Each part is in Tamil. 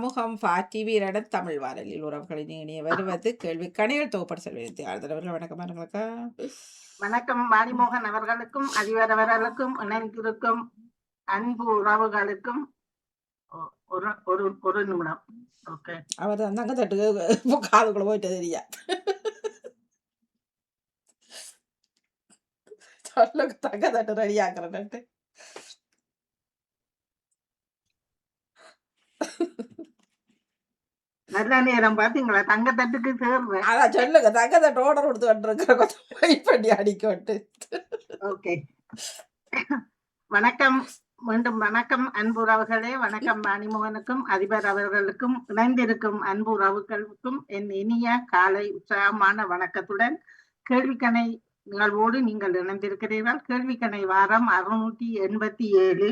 சமூகம் டிவியிடம் தமிழ் வாரலில் உறவுகளின் இனிய வருவது கேள்வி கணிகள் தொகுப்பர் செல்வி ஆழ்ந்தவர்கள் வணக்கம் அவர்களுக்கா வணக்கம் வாணிமோகன் அவர்களுக்கும் அதிபர் அவர்களுக்கும் இணைந்திருக்கும் அன்பு உறவுகளுக்கும் ஒரு ஒரு ஒரு நிமிடம். ஓகே, அவர் தங்க தட்டு காதுக்குள்ள போயிட்டு தெரியா தங்க தட்டு ரெடி ஆக்குறேன்ட்டு நல்ல நேரம் பாத்தீங்களா? தங்க தட்டுக்கு தேர்வு. அதான் சொல்லுங்க, தங்க தட்டு ஆர்டர் கொடுத்து வந்துருக்கிற கொஞ்சம் வெயிட் பண்ணி அடிக்கட்டு. ஓகே, வணக்கம், மீண்டும் வணக்கம் அன்பு உறவுகளே. வணக்கம் வாணிமோகனுக்கும் அதிபர் அவர்களுக்கும் இணைந்திருக்கும் அன்பு உறவுகளுக்கும் என் இனிய காலை உற்சாகமான வணக்கத்துடன் கேள்விக்கணை நிகழ்வோடு நீங்கள் இணைந்திருக்கிறீர்கள். கேள்விக்கணை வாரம் 687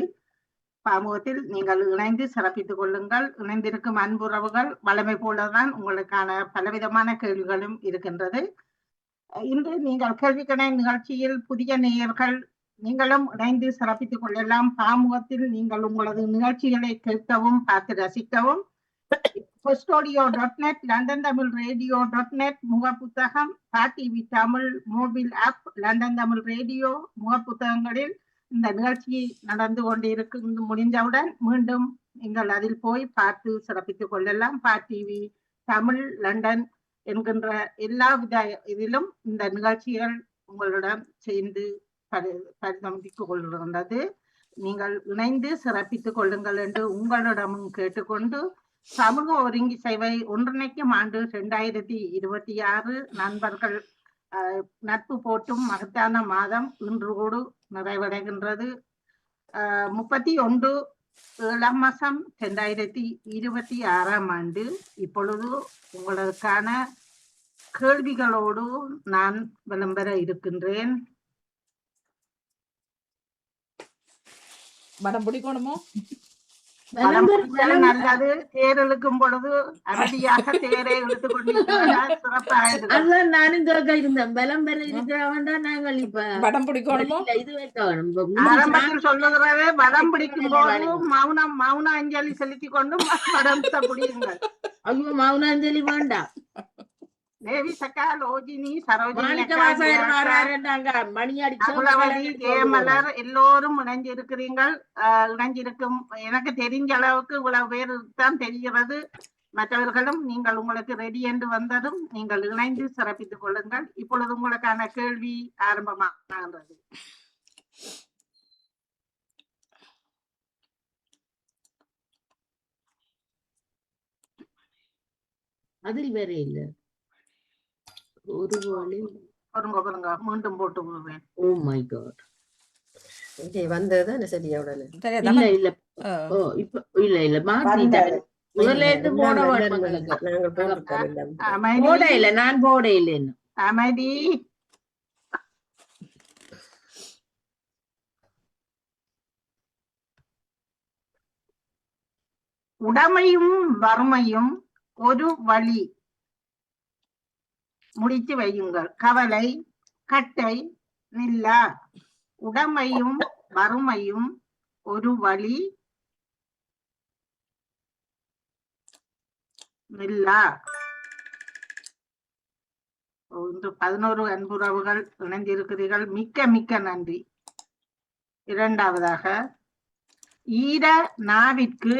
பாமுகத்தில் நீங்கள் இணைந்து சிறப்பித்துக் கொள்ளுங்கள். இணைந்திருக்கும் அன்புறவுகள் வளமை போலதான் உங்களுக்கான பலவிதமான கேள்விகளும் இருக்கின்றது. இன்று நீங்கள் கேள்விக்கணை நிகழ்ச்சியில் புதிய நேயர்கள் நீங்களும் இணைந்து சிறப்பித்துக் கொள்ளலாம். பாமுகத்தில் நீங்கள் உங்களது நிகழ்ச்சிகளை கேட்கவும் பார்த்து ரசிக்கவும் firstaudio.net, லண்டன் தமிழ் ரேடியோ.net முகப்புத்தகம், TV Tamil mobile app, London Tamil radio முகப்புத்தகங்களில் இந்த நிகழ்ச்சி நடந்து கொண்டிருக்கு. முடிஞ்சவுடன் மீண்டும் நீங்கள் அதில் போய் பார்த்து சிறப்பித்துக் கொள்ளலாம். டிவி தமிழ் லண்டன் என்கின்ற எல்லா வித இதிலும் இந்த நிகழ்ச்சிகள் உங்களிடம் சேர்ந்து பரிசமித்துக் கொள்கின்றது. நீங்கள் இணைந்து சிறப்பித்துக் கொள்ளுங்கள் என்று உங்களிடமும் கேட்டுக்கொண்டு, சமூக ஒருங்கி சேவை ஒன்றிணைக்கும் ஆண்டு 2026 நண்பர்கள் நட்பு போட்டும் மகத்தான மாதம் இன்றோடு நிறைவடைகின்றது. 31/7/2026 ஆண்டு. இப்பொழுது உங்களுக்கான கேள்விகளோடு நான் விளம்பர இருக்கின்றேன். மடம் பிடிக்கணுமோ? நல்லது. தேர் இழுக்கும் பொழுது அரடியாக தேரை இழுத்துக் கொண்டிருக்கிறார். சிறப்பாக நானும் கேட்க இருந்தேன். பலம் பெற இருக்கிறவன்டா நாங்கள் இப்ப படம் பிடிக்கணுமோ? இது வைக்கணும். ஆரம்பத்தில் சொல்லுகிறதே பலம் பிடிக்கும் போது மௌன அஞ்சலி செலுத்திக் கொண்டும் படத்தை பிடியுங்கள். ஐயோ, மௌன அஞ்சலி வேண்டாம். தேவி சக்கா, லோஜினி, சரோஜினி, ஜெயமலர் எல்லோரும் இணைஞ்சிருக்கிறீர்கள். இணைஞ்சிருக்கும் எனக்கு தெரிஞ்ச அளவுக்கு இவ்வளவு பேர் தான் தெரிகிறது. மற்றவர்களும் நீங்கள் உங்களுக்கு ரெடி என்று வந்ததும் நீங்கள் இணைந்து சிறப்பித்துக் கொள்ளுங்கள். இப்பொழுது உங்களுக்கான கேள்வி ஆரம்பமாகின்றது. அதில் வேற இல்லை. மீண்டும் போட்டு விடுவேன். ஓ மை காட், வந்ததுதான் சரியா உடனே இல்ல இல்ல. ஓ இப்ப இல்ல இல்ல மாத்திட்டாங்க. முதல்ல இருந்து போட போட இல்ல, நான் போட இல்லைன்னு. அமைதி. உடமையும் வறுமையும் ஒரு வழி. முடித்து வையுங்கள். கவலை கட்டை நில்லா. உடமையும் வறுமையும் ஒரு வழி நில்லா. 11 அன்புறவுகள் இணைந்திருக்கிறீர்கள். மிக்க மிக்க நன்றி. இரண்டாவதாக, ஈர நாவிற்கு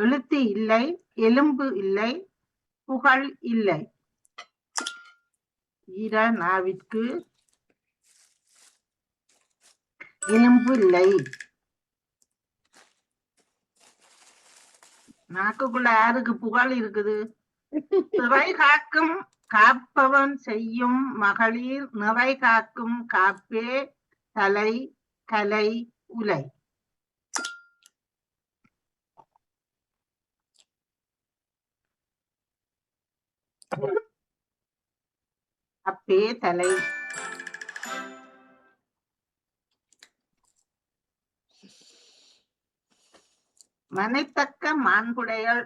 எழுத்து இல்லை, எலும்பு இல்லை, புகழ் இல்லை. ஈர நாவிற்கு எலும்பு இல்லை. நாக்குக்குள்ள யாருக்கு புகழ் இருக்குது? சிறை காக்கும் காப்பவன் செய்யும் மகளிர், நிறை காக்கும் காப்பே தலை கலை உலை. அப்பே தலை. மனைத்தக்க மாண்புடையல்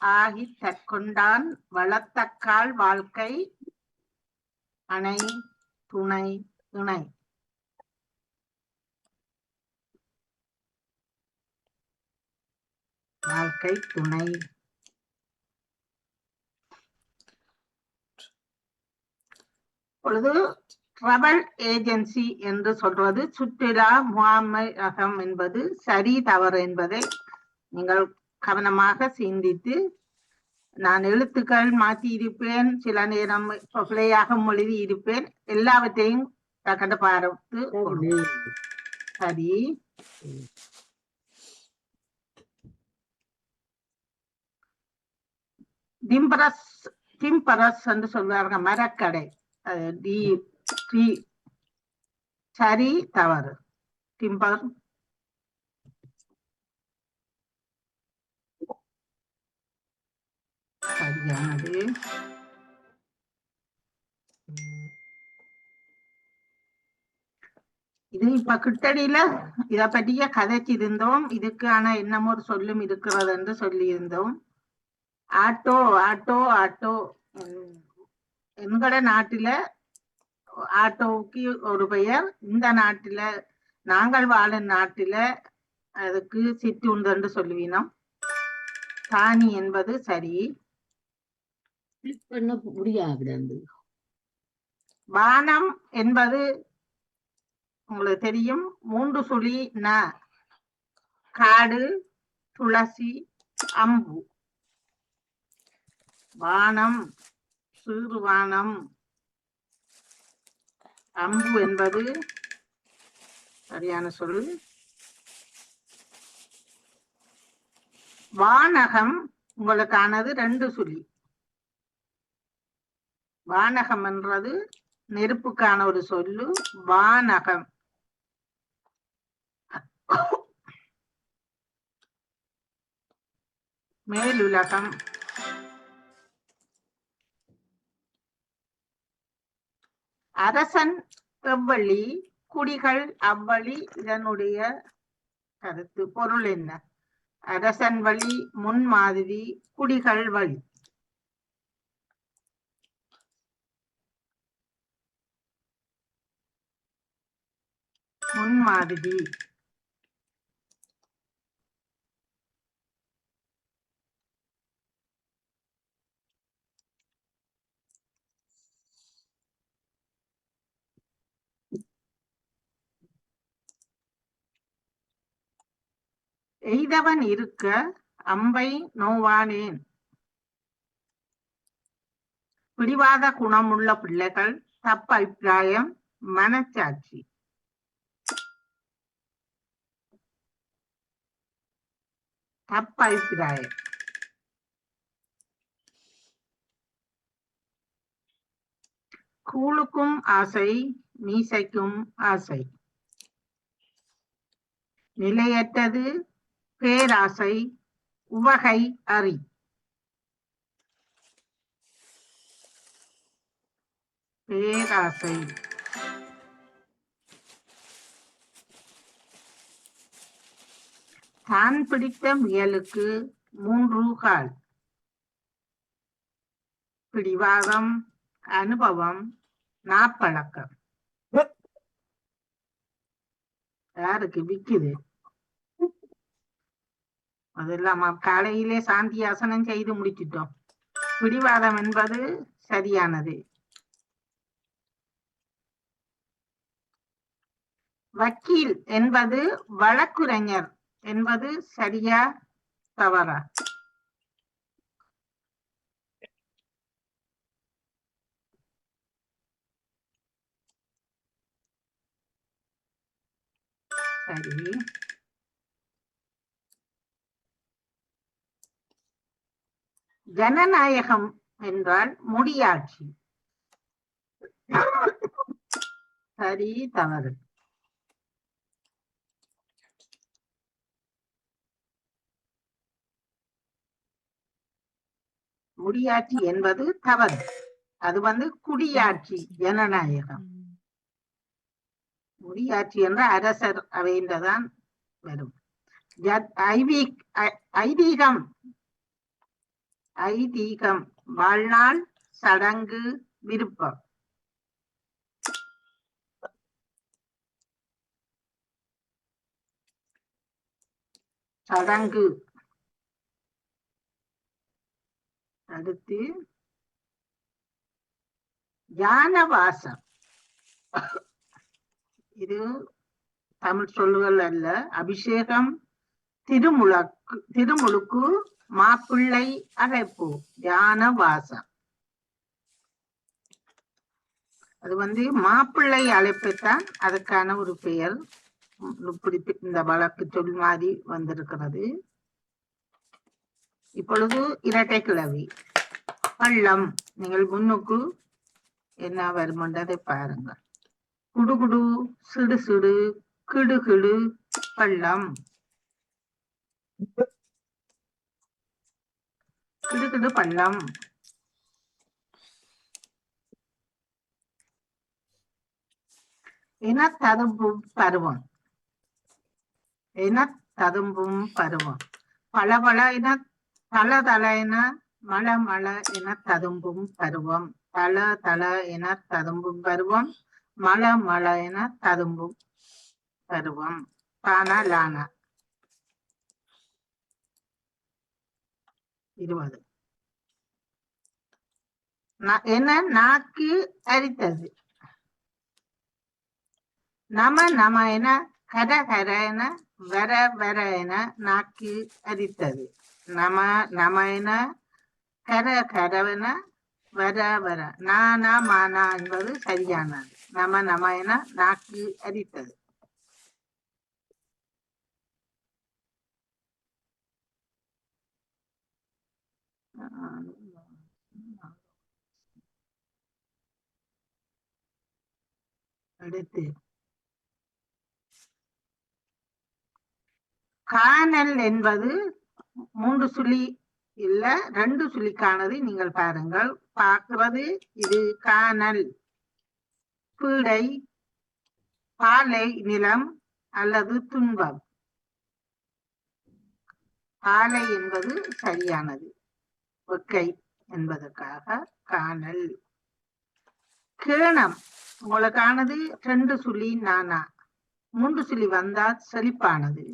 ஆகி தற்கொண்டான் வளத்தக்கால் வாழ்க்கை அணை துணை இணை. வாழ்க்கை துணை. பொழுது ட்ராவல் ஏஜென்சி என்று சொல்றது சுற்றுலா முகாமையகம் என்பது சரி தவறு என்பதை நீங்கள் கவனமாக சிந்தித்து, நான் எழுத்துக்கள் மாற்றி இருப்பேன், சில நேரம் பிழையாக எழுதி இருப்பேன், எல்லாவற்றையும் கண்டு பார்த்து சரி. டிம்பரஸ் என்று சொல்வார்கள் மரக்கடை, சரி தவறு. டிம்பர் சரியானது. இது இப்ப கிட்டடியில இத பற்றிய கதைச்சிருந்தோம். இதுக்கான என்னமோ ஒரு சொல்லும் இருக்கிறது என்று சொல்லி இருந்தோம். Auto auto auto. எங்கட நாட்டில ஆட்டோவுக்கு ஒரு பெயர், இந்த நாட்டில நாங்கள் வாழும் நாட்டில அதுக்கு சிற்றுண்டு என்று சொல்லுவீனோம். தானி என்பது சரி. பண்ண முடியாது. வானம் என்பது உங்களுக்கு தெரியும், 3 சுழி ந. காடு, துளசி, அம்பு. வானம், சிறு வானம். அம்பு என்பது சரியான சொல். வானகம் உங்களுக்கானது 2 சுழி. வானகம் என்றது நெருப்புக்கான ஒரு சொல்லு. வானகம். மேலுலகம். அரசன் எவ்வழி, குடிகள் அவ்வழி. இதனுடைய கருத்து பொருள் என்ன? அரசன் வழி முன்மாதிரி, குடிகள் வழி. முன்மாதிரி. எய்தவன் இருக்க அம்பை நோவானேன். பிடிவாத குணமுள்ள பிள்ளைகள், தப்பு அபிப்பிராயம், மனச்சாட்சி. தப்பு அபிப்பிராயம். கூழுக்கும் ஆசை, மீசைக்கும் ஆசை. நிலையற்றது, பேராசை, உவகை அறி. பேராசை. தான் பிடித்த முயலுக்கு 3 கால். பிடிவாதம், அனுபவம், நாப்பழக்கம். யாருக்கு விக்குது? அதெல்லாம் காலையிலே சாந்தியாசனம் செய்து முடிச்சிட்டோம். பிடிவாதம் என்பது சரியானது. வக்கீல் என்பது வழக்குரைஞர் என்பது சரியா தவறா? சரி. ஜனநாயகம் என்றால் முடியாட்சி. சரி தவறு? முடியாட்சி என்பது தவறு. அது குடியாட்சி, ஜனநாயகம். முடியாட்சி என்ற அரசர் அவைன்றதான் வரும். ஐதீகம். ஐதீகம் வாழ்நாள், சடங்கு, விருப்பம். சடங்கு. அடுத்து ஜானவாசம். இது தமிழ் சொல்லுகள் அல்ல. அபிஷேகம், திருமுழுக்கு, மாப்பிள்ளை அழைப்பு, ஜானவாசம். அது மாப்பிள்ளை அழைப்புத்தான் அதுக்கான ஒரு பெயர். இந்த வழக்கு சொல் மாதிரி வந்திருக்கிறது. இப்பொழுது இரட்டை கிளவி பள்ளம். நீங்கள் முன்னுக்கு என்ன வருமென்றதை பாருங்க. குடுகுடு, சிடு சிடு, கிடு கிடு, பள்ளம். கிடு கிடு பள்ளம். என ததும்பும் பருவம். என ததும்பும் பருவம். பளபள என, தள தள என, மழ மழ என ததும்பும் பருவம். தள தள என ததும்பும் பருவம். மழ மழ என ததும்பும் பருவம். தானா லானா 20. என நாக்கு அரித்தது. நம நம என, கர கர என, வர வர என நாக்கு அரித்தது. நம நம என, கர கரவென, வர வர. நானா மானா என்பது சரியானது. நம நம என நாக்கு அரித்தது. அடுத்து காணல் என்பது 3 சுழி இல்ல 2 சுழிக்கானது. நீங்கள் பாருங்கள். பார்க்கிறது இது காணல். பீடை, பாலை நிலம் அல்லது துன்பம். பாலை என்பது சரியானது. வெக்கை என்பதற்காக காணல். கேணம் உங்களுக்கானது 2 சுழி நானா. 3 சுழி வந்தால் செழிப்பானது.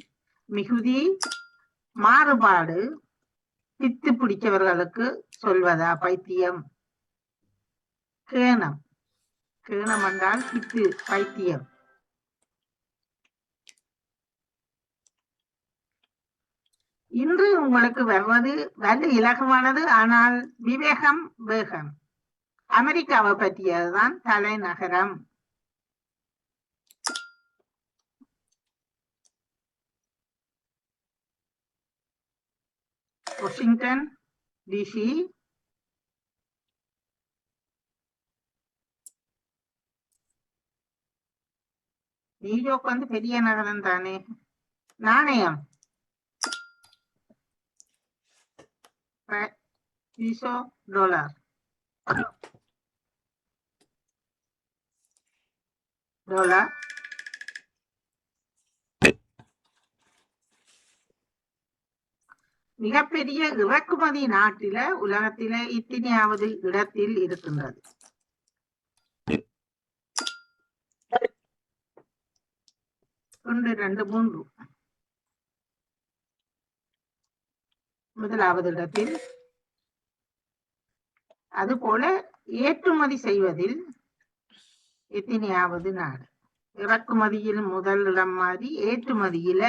மிகுதி, மாறுபாடு, பித்து பிடிச்சவர்களுக்கு சொல்வதா பைத்தியம். கேணம். கேணம் என்றால் பித்து, பைத்தியம். இன்று உங்களுக்கு வருவது வலு இலகுவானது. ஆனால் விவேகம் வேகம். அமெரிக்காவை பற்றியதுதான் தலைநகரம். Washington DC. நியூயார்க் பெரிய நகரம் தானே. நாணயம் $. டாலர். மிகப்பெரிய இறக்குமதி நாட்டில உலகத்தில இத்தனையாவது இடத்தில் இருக்கின்றது. ஒன்று, 2, 3. முதலாவது இடத்தில். அதுபோல ஏற்றுமதி செய்வதில் எத்தனையாவது நாடு. இறக்குமதியில் முதல் இடம் மாதிரி ஏற்றுமதியில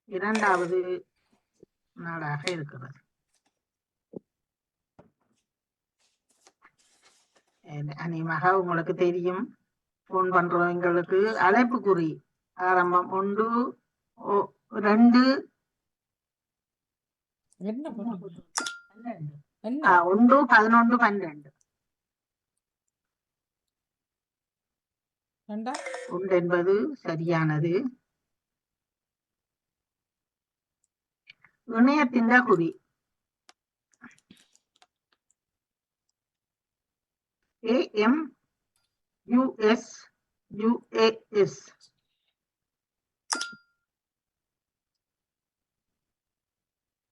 இரண்டாவது நாடாக இருக்கிறது. அநேகமாக உங்களுக்கு தெரியும். போன் பண்றவங்களுக்கு அழைப்பு குறி ஆரம்பம் 1, 2, 1, 11, 12. 1 என்பது சரியானது. இணையத்தின் குறி AM, US, UAS.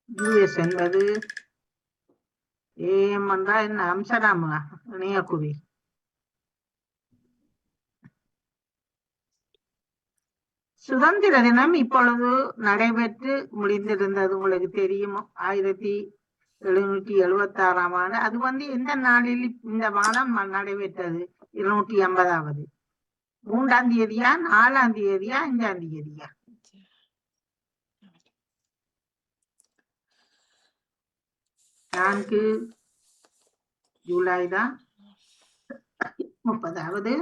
US என்பது AM என்றால் என்ன? அம்சராமா இணைய குறி. சுதந்திர தினம் இப்பொழுது நடைபெற்று முடிந்திருந்தது. உங்களுக்கு தெரியும், 1776ஆம் ஆண்டு. அது எந்த நாளில் இந்த மாதம் நடைபெற்றது? 250வது. 3ஆம் தேதியா, 4ஆம் தேதியா, 5ஆம் தேதியா? 4 ஜூலை தான். 30வது.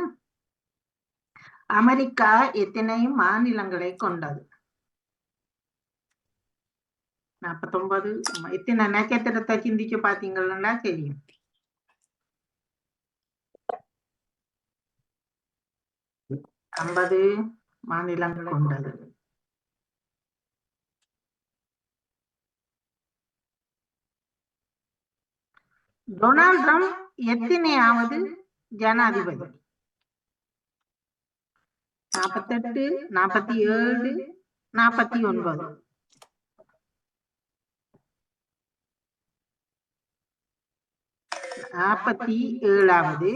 அமெரிக்கா எத்தனை மாநிலங்களை கொண்டது? 49. எத்தனை நட்சத்திரத்தை சிந்திச்சு பாத்தீங்கன்னா தெரியும். 50 மாநிலங்கள் கொண்டது. டொனால்ட் ட்ரம்ப் எத்தனையாவது ஜனாதிபதி? 48, 47, 49. 47வது.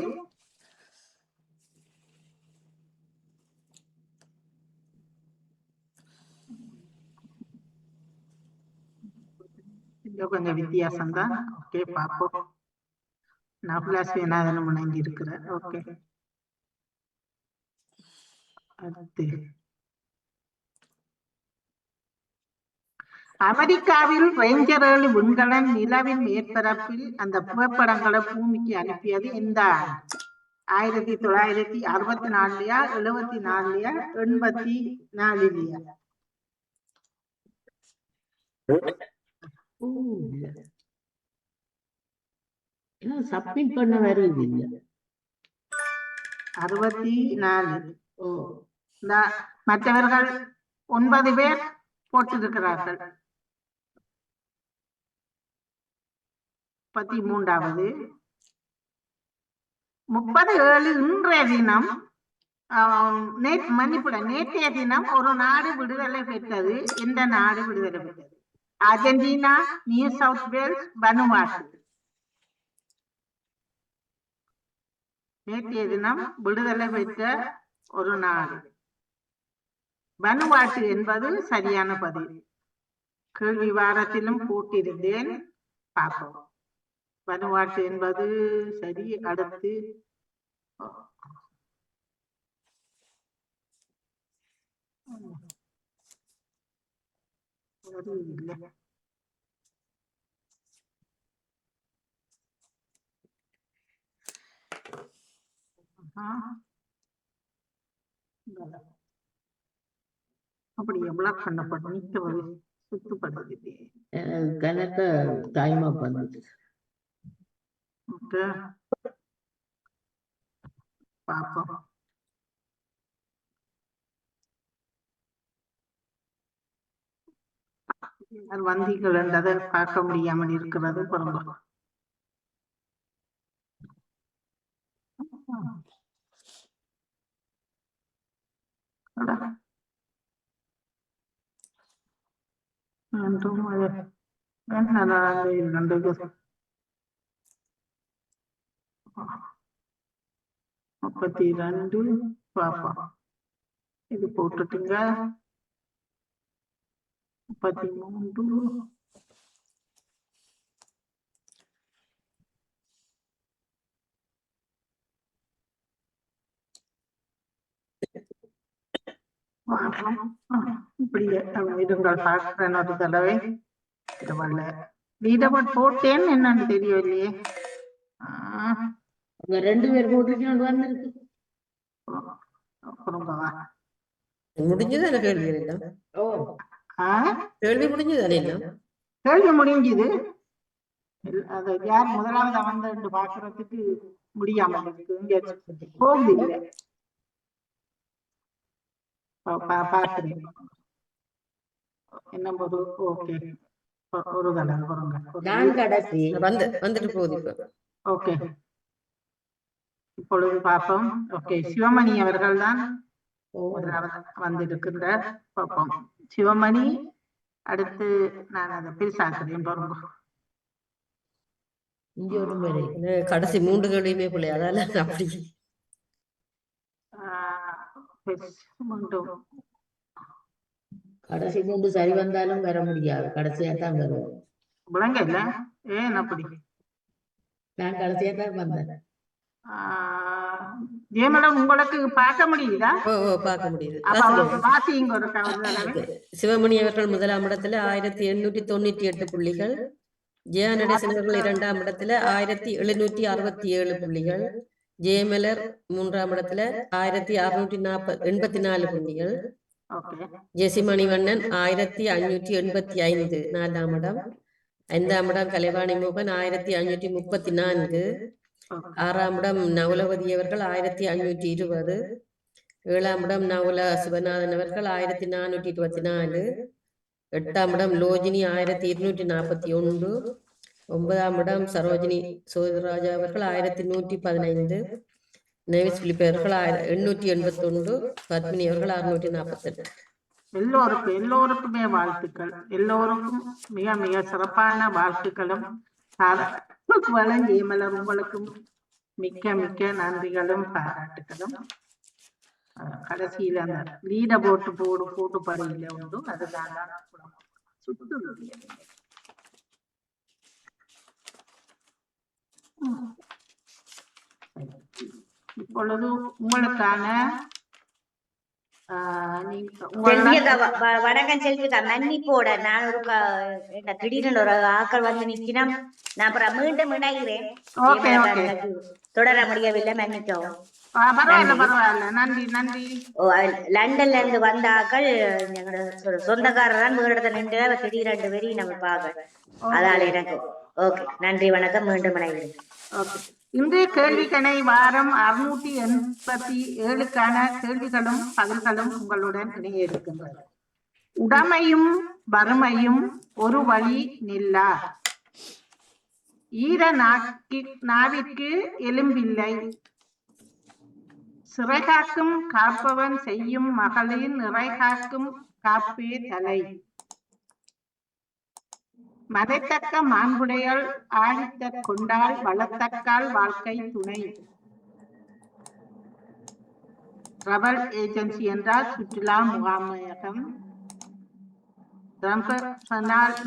கொஞ்சம் வித்தியாசம் தான். ஓகே, பாப்போம். நகுலாஸ் வேணாதனம் இணைந்து இருக்கிறார். ஓகே, அடுத்து அமெரிக்காவில் ரேஞ்சர் விண்கல நிலவின் மேற்பரப்பில் அந்த புகைப்படங்களை பூமிக்கு அனுப்பியது எந்த ஆண்டு? 1964லயா, 74லயா, 84லயா? சப்மிட் பண்ண வருது இல்ல. 64. மற்றவர்கள் 9 பேர் போட்டிருக்கிறார்கள். 13வது. 37 இன்றைய தினம், நேற்றைய தினம் ஒரு நாடு விடுதலை பெற்றது. எந்த நாடு விடுதலை பெற்றது? Argentina, New South Wales, Vanuatu. நேற்றைய தினம் விடுதலை பெற்ற ஒரு நாடு வனுவாட்டு என்பது சரியான பதில். கேள்வி வாரத்திலும் போட்டிருந்தேன், பார்ப்போம். வனுவாட்டு என்பது சரி. அடுத்து அப்படி எவ்வளவு பண்ணப்படும் நீக்குவது சுத்துப்படுது கணக்க டைமா பண்ணுது. பாப்போம். வந்திகள் என்றதை பார்க்க முடியாமல் இருக்கிறது. பொருங்க முப்பத்தி 32 பாப்போம். இது போட்டுட்டுங்க. 33. இப்படியே இருங்கள், பார்க்கிறேன் ஒரு தடவை. லீடர்போர்ட் போட்டேன், என்னன்னு தெரியலையே. 2 பேர் போட்டுட்டு வந்திருக்கு. முடிஞ்சது கேள்வி எல்லாம். கேள்வி முடிஞ்சது எல்லாம். கேள்வி முடிஞ்சது. அது யார் முதலாவது வந்து பாக்குறதுக்கு முடியாம போகுது. இல்லை பாக்குறேன் என்ன போது. ஓகே, ஒரு தடவை வந்துட்டு போகுது. ஓகே, இப்பொழுது பார்ப்போம். ஓகே, சிவமணி அவர்கள் தான் வந்திருக்கின்றார். பார்ப்போம். சிவமணி, அடுத்து நான் அதை பெருசாக்குறேன். பாருங்க, கடைசி 3 கேள்வியுமே பிள்ளை. அதால அப்படி கடைசி 3 சரி வந்தாலும் வர முடியாது, கடைசியா தான் வருவோம். விளங்கல ஏன் அப்படி? நான் கடைசியா தான் வந்தேன். ஜெயமலம் உங்களுக்கு பார்க்க முடியுதா? பார்க்க முடியுது. வாசிங்க ஒரு தடவை. சிவமணி அவர்கள் 1ஆம் இடத்துல 1898 புள்ளிகள், ஜெயா நடேசன் அவர்கள் 2ஆம் இடத்துல 1767 புள்ளிகள், ஜெயமலர் 3ஆம் இடத்துல 1684 புள்ளிகள், ஜெசி மணிவண்ணன் 1585 4ஆம் இடம், 5ஆம் இடம் கலைவாணி மோகன் 1534, 6ஆம் இடம் நவலவதி அவர்கள் 1520, 7ஆம் இடம் நவல சிவநாதன் அவர்கள் 1424, 8ஆம் இடம் லோஜினி 1241, 9ஆம் இடம் சரோஜினி சோதராஜா அவர்கள் 1115, நேவிஸ் பிலிப் அவர்கள் 881, பத்மினி அவர்கள் 648. எல்லோருக்குமே வாழ்த்துக்கள். எல்லோருக்கும் மிக மிக சிறப்பான வாழ்த்துக்களும் ஜெயமலர் உங்களுக்கும் மிக்க மிக்க நன்றிகளும் பாராட்டுகளும். கடைசியில அந்த லீட போட்டு படையில உண்டு, அதுதான் சுத்து. இப்பொழுது உங்களுக்கான வணக்கம் செல்விக்கா, மன்னிப்போட நான் ஒரு திடீர்னு ஒரு ஆக்கள் வந்து நிக்கிறேன், நான் அப்புறம் மீண்டும் இணைகிறேன். தொடர முடியவில்லை, மன்னிக்கவும். லண்டன்ல இருந்து வந்த ஆக்கள் எங்களோட சொந்தக்காரர் வீடு இடத்துல நின்று திடீரெண்டு பேரி நம்ம பார்க்க, அதால எனக்கு ஓகே. நன்றி, வணக்கம், மீண்டும் இணைகிறேன். இன்றைய கேள்விக்கணை வாரம் 687க்கான கேள்விகளும் பதில்களும் உங்களுடன் இணைய இருக்கின்றது. உடமையும் வறுமையும் ஒரு வழி நில்லா, ஈர நாவிற்கு எலும்பில்லை, சிறைகாக்கும் காப்பவன் செய்யும் மகளிர் நிறைகாக்கும் காப்பே தலை, மதைத்தக்க மாண்புடையால் ஆழித்த கொண்டால் வளத்தக்கால் வாழ்க்கை துணை. டிராவல் ஏஜென்சி என்றால் சுற்றுலா முகாமையகம்,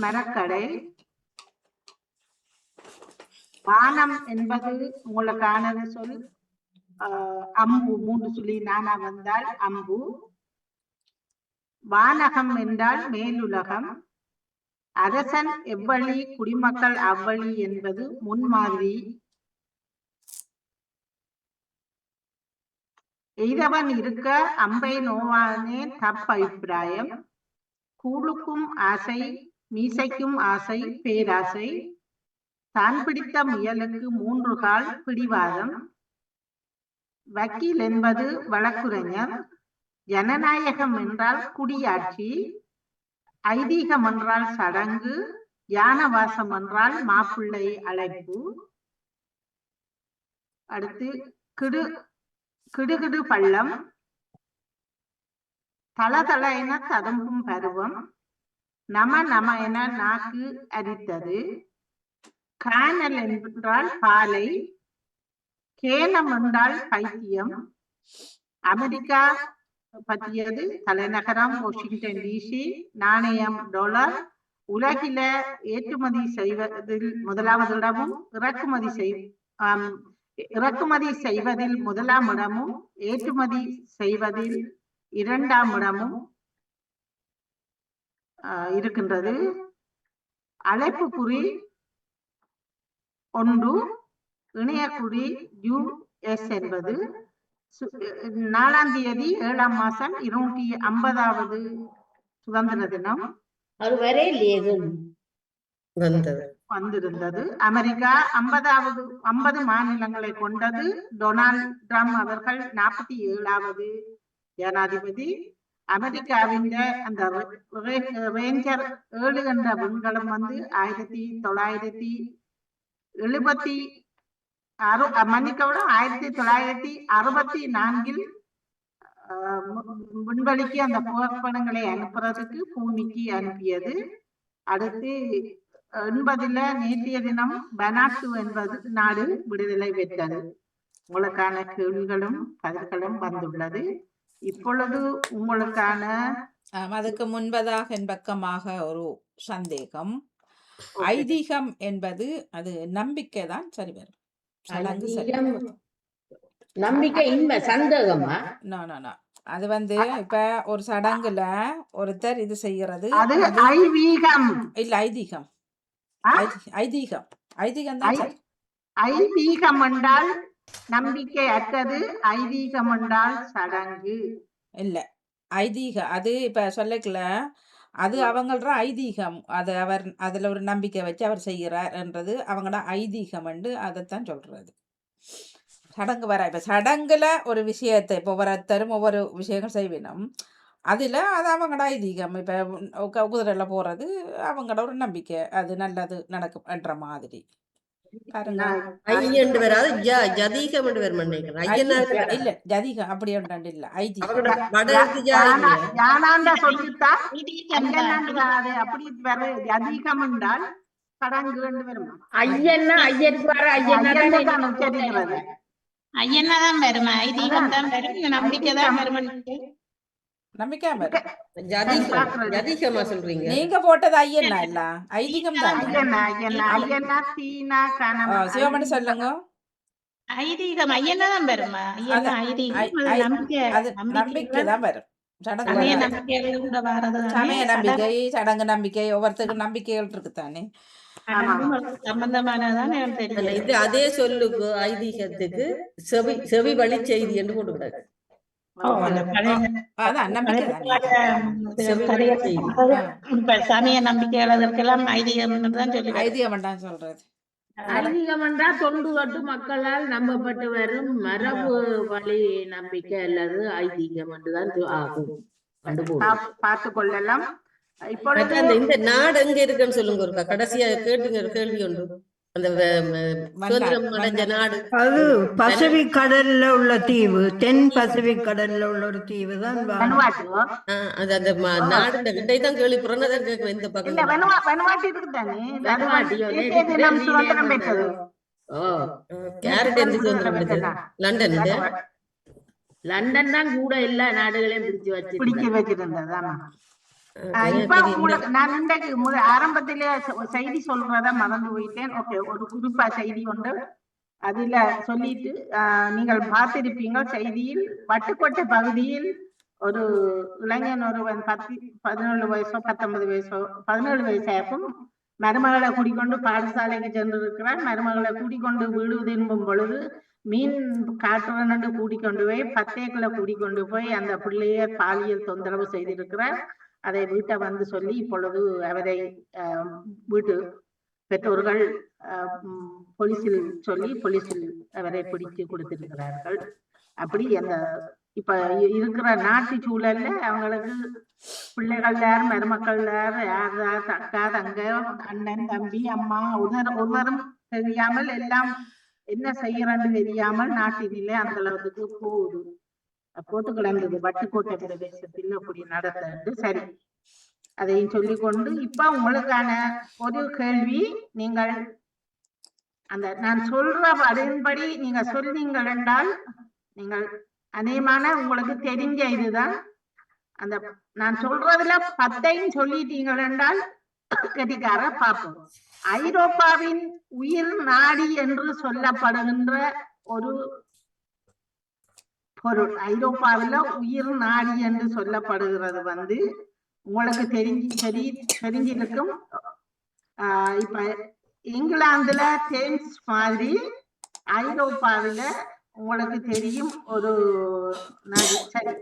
மரக்கடை. வானம் என்பது உங்களுக்கான சொல் அம்பு, 3 சொல்லி நானா வந்தால் அம்பு. வானகம் என்றால் மேலுலகம். அரசன் எவ்வழி குடிமக்கள் அவ்வழி என்பது முன்மாதிரி. எய்தவன் இருக்க அம்பை நோவானே தப்ப அபிப்பிராயம். கூழுக்கும் ஆசை, மீசைக்கும் ஆசை, பேராசை. தான் பிடித்த முயலுக்கு 3 கால் பிடிவாதம். வக்கீல் என்பது வழக்குரைஞர். ஜனநாயகம் என்றால் குடியாட்சி. ஐதீகம் என்றால் சடங்கு. யானவாசம் என்றால் மாப்பிள்ளை அழைப்பு. அடுத்து கிடுகிடு பள்ளம். தளதள என ததும்பும் பருவம். நம நம என நாக்கு அரித்தது. கானல் என்றால் பாலை. கேனம் என்றால் பைத்தியம். அமெரிக்கா பற்றியது தலைநகரம் வாஷிங்டன் டிசி. நாணயம் டாலர். உலகில ஏற்றுமதி செய்வதில் 1வது இடமும் இறக்குமதி செய்வதில் 1ஆம் இடமும் ஏற்றுமதி செய்வதில் 2ஆம் இடமும் இருக்கின்றது. அழைப்பு குறி 1, இணையக்குறி US என்பது. 4ஆம் தேதி 7ஆம் மாசம் 250வது சுதந்திர தினம் வந்திருந்தது. அமெரிக்கா 50 மாநிலங்களை கொண்டது. டொனால்ட் ட்ரம்ப் அவர்கள் 47வது ஜனாதிபதி. அமெரிக்காவின் அந்த ரேஞ்சர் 7 என்ற விண்கலம் வந்து 1964 விண்வெளிக்கு அந்த புகைப்படங்களை அனுப்புறதுக்கு பூமிக்கு அனுப்பியது. அடுத்து 80ல நேற்றைய தினம் பனாட்டு என்பது நாடு விடுதலை பெற்றது. உங்களுக்கான கேள்விகளும் பதில்களும் வந்துள்ளது. இப்பொழுது உங்களுக்கான அதுக்கு முன்பதாக என் பக்கமாக ஒரு சந்தேகம். Okay. ஐதீகம் என்பது அது நம்பிக்கை தான் சரி வரும். சடங்கு சரி. ஐதீகம், நம்பிக்கை, இன்ப, சந்தேகமா? No no no. அது வந்து இப்ப ஒரு சடங்குல ஒருத்தர் இது செய்யறது அது ஐவீகம். இல்ல ஐதீகம். ஆ? ஐதீகம் ஐதீகம் தான் சரி. ஐதீகம் என்றால் நம்பிக்கை அற்றது, ஐதீகம் என்றால் சடங்கு. இல்ல ஐதீக அது இப்ப சொல்லக்கல அது அவங்களோட ஐதீகம். அது அவர் அதுல ஒரு நம்பிக்கை வச்சு அவர் செய்கிறார் என்றது அவங்களோட ஐதீகம் என்று அதைத்தான் சொல்றது. சடங்கு வர இப்ப சடங்குல ஒரு விஷயத்தை இப்போ ஒவ்வொருத்தரும் ஒவ்வொரு விஷயங்கள் செய்வினோம். அதுல அது அவங்களோட ஐதீகம். இப்ப குதிரையில போறது அவங்களோட ஒரு நம்பிக்கை, அது நல்லது நடக்கும் என்ற மாதிரி பாருங்க. ஐயண்டு வராது ஜதீகம் என்று வரும் நினைக்கிறேன். ஐயனா இல்ல ஜதிகம் அப்படி ஒன்று இல்ல ஐதீகம். அவங்களோட வட எழுத்து ஜா இல்லையா? யானாண்ட சொல்லித்தான் ஐயனாண்டு அப்படி வர அதிகம் என்றால் சடங்கு என்று வரும். ஐயன்னா ஐயனுக்கு வர ஐயன்னா ஐயன்தான் உச்சரிக்கிறது. ஐயனாதான் வரும், ஐதீகம் தான் வரும், நம்பிக்கை தான் வரும். நம்பிக்கை வரும். ஜதீகமா சொல்றீங்க? நீங்க போட்டது ஐயன்னா இல்ல ஐதீகம் தான். ஐயனா ஐயனா ஐயனா தீனா கணம். சிவமணி சொல்லுங்க. ஐதீகம் ஐயனாதான் வரும். ஐயனா ஐதீகம், அது நம்பிக்கை, அது நம்பிக்கை தான் வரும். சடங்கு சமய வராது. நம்பிக்கைகள் கூட வாரது தானே. சமய நம்பிக்கை சடங்கு நம்பிக்கை ஒவ்வொருத்தருக்கு நம்பிக்கைகள் இருக்குத்தானே. சம்பந்தமானதான் எனக்கு அல்ல, தெரியும். இது அதே சொல்லுக்கு ஐதீகத்துக்கு செவி வழி செய்தி என்று போட்டுவிடாது. அதான் நம்பிக்கை தான். இப்ப சமய நம்பிக்கைகள் அதற்கெல்லாம் ஐதீகம் தான் சொல்லி ஐதீகம் வேண்டாம் சொல்றது. ஐதீகம் என்றால் தொண்டு தொட்டு மக்களால் நம்பப்பட்டு வரும் மரபு வழி நம்பிக்கை அல்லது ஐதீகம் என்றுதான் ஆகும். பார்த்து கொள்ளலாம். மற்ற இந்த நாடு எங்க இருக்குன்னு சொல்லுங்க ஒருக்கா. கடைசியா கேட்டுங்க ஒரு கேள்வி ஒன்று. அந்த சுதந்திரம் அடைஞ்ச நாடு அது பசிபிக் கடல்ல உள்ள தீவு, தென் பசிபிக் கடல்ல உள்ள ஒரு தீவு தான் வெனுவாட்டு. அது அந்த நாடு இடைதான் கேள்விப்படுறோம். அதான் கேட்க இந்த இல்ல பக்கம் வெனுவாட்டு இருக்குதானே. நம் சுதந்திரம் பெற்றது. யார்கிட்ட இருந்து சுதந்திரம் பெற்றது? லண்டன். லண்டன் தான் கூட எல்லா நாடுகளையும் பிடிச்சு வச்சிருந்தது. ஆமா. இப்ப உங்களுக்கு நான் இன்றைக்கு ஆரம்பத்திலே செய்தி சொல்றத மறந்து போயிட்டேன். ஓகே, ஒரு குறிப்பா செய்தி ஒன்று அதுல சொல்லிட்டு நீங்கள் பார்த்திருப்பீங்க. செய்தியில் வட்டுக்கோட்டை பகுதியில் ஒரு இளைஞன் ஒருவன் 17 வயசோ 19 வயசோ 17 வயசாகும் மருமகளை கூட்டிக்கொண்டு பாடசாலைக்கு சென்றிருக்கிறார். மருமகளை கூட்டிக்கொண்டு வீடு திரும்பும் பொழுது மீன் காட்டுறன்னு கூட்டிக்கொண்டு போய் 10 ஏக்கர்ல கூட்டிக்கொண்டு போய் அந்த பிள்ளைய பாலியல் தொந்தரவு செய்திருக்கிறார். அதை வீட்டை வந்து சொல்லி இப்பொழுது அவரை வீட்டு பெற்றோர்கள் போலீஸில் சொல்லி போலீஸில் அவரை பிடித்து கொடுத்திருக்கிறார்கள். அப்படி அந்த இப்ப இருக்கிற நாட்டு சூழல்ல அவங்களுக்கு பிள்ளைகள் யார், மருமக்கள் யார், யார் அக்கா தங்க அண்ணன் தம்பி அம்மா ஒருவரும் தெரியாமல் எல்லாம் என்ன செய்யறன்னு தெரியாமல் நாட்டினிலே அந்த அளவுக்கு போகுது. போட்டு கிடந்தது வட்டுக்கோட்டை பிரதேசத்தில் அப்படி நடந்தது. சரி, அதையும் சொல்லிக்கொண்டு இப்ப உங்களுக்கான ஒரு கேள்வி. நீங்கள் அந்த நான் சொல்ற அதன்படி நீங்க சொன்னீங்கள் என்றால் நீங்கள் அநேகமான உங்களுக்கு தெரிஞ்ச இதுதான். அந்த நான் சொல்றதுல 10ஐயும் சொல்லிட்டீங்கள் என்றால் கெட்டிக்கார பார்ப்போம். ஐரோப்பாவின் உயிர் நாடி என்று சொல்லப்படுகின்ற ஒரு பொருள், ஐரோப்பாவில உயிர் நாடி என்று சொல்லப்படுகிறது வந்து உங்களுக்கு தெரிஞ்சிருக்கும். இப்ப இங்கிலாந்துல தேம்ஸ் மாதிரி ஐரோப்பாவில உங்களுக்கு தெரியும் ஒரு நதி. சரி,